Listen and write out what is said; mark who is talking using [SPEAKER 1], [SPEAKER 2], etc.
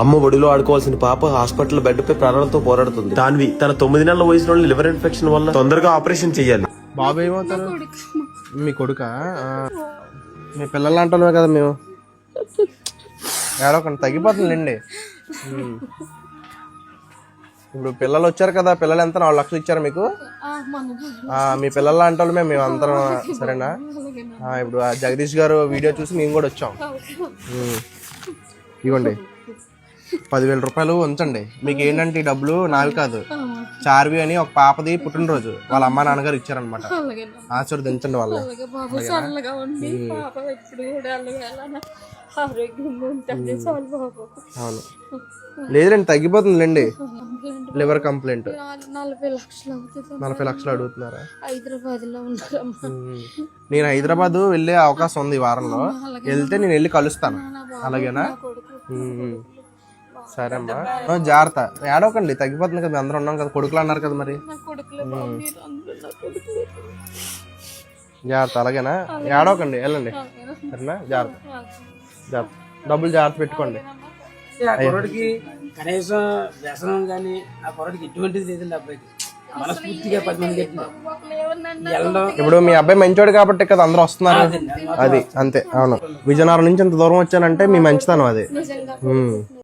[SPEAKER 1] అమ్మ ఒడిలో ఆడుకోవాల్సిన పాప హాస్పిటల్ బెడ్ పై ప్రాణాలతో పోరాడుతుంది. దాన్వి తన 9 నెలల వయసులో లివర్ ఇన్ఫెక్షన్ వల్ల తొందరగా ఆపరేషన్ చేయాలి.
[SPEAKER 2] బాబు ఏమవుతారు? మీ కొడుక? మీ పిల్లలు అంటున్నామే కదా మేము. ఏడవకండి, తగ్గిపోతుందండి. ఇప్పుడు పిల్లలు వచ్చారు కదా, పిల్లలు ఎంత 4 లక్షలు ఇచ్చారు మీకు? మీ పిల్లలు అంటారు మేము అందరం. సరేనా? ఇప్పుడు జగదీష్ గారు వీడియో చూసి మేము కూడా వచ్చాం. ఇవ్వండి 10,000 రూపాయలు ఉంచండి. మీకు ఏంటంటే ఈ డబ్బులు నావి కాదు, చార్వి అని ఒక పాపది పుట్టినరోజు వాళ్ళ అమ్మ నాన్నగారు ఇచ్చారనమాట. ఆశీర్వదించండి వాళ్ళు. అవును, లేదండి తగ్గిపోతుందిలేండి. లివర్ కంప్లైంట్ 40 లక్షలు అడుగుతున్నారా? నేను హైదరాబాద్ వెళ్ళే అవకాశం ఉంది ఈ వారంలో. వెళ్తే నేను వెళ్ళి కలుస్తాను. అలాగేనా? సరే అమ్మా, జాగ్రత్త. ఏడవకండి, తగ్గిపోతుంది కదా, అందరూ ఉన్నాం కదా. కొడుకులు అన్నారు కదా మరి. జాగ్రత్త. అలాగేనా? ఏడవకండి, వెళ్ళండి. సరేనా? జాగ్రత్త జాగ్రత్త. డబ్బులు జాగ్రత్త పెట్టుకోండి.
[SPEAKER 3] కనీసం వ్యసనం కానీ ఆ కొరడికి ఎటువంటిది లేదండి. అబ్బాయికి మనస్ఫూర్తిగా 10 మంది
[SPEAKER 2] ఇప్పుడు మీ అబ్బాయి మంచోడు కాబట్టి కదా అందరూ వస్తున్నారు. అది అంతే. అవును, విజయనగరం నుంచి ఇంత దూరం వచ్చానంటే మీ మంచితనం అది.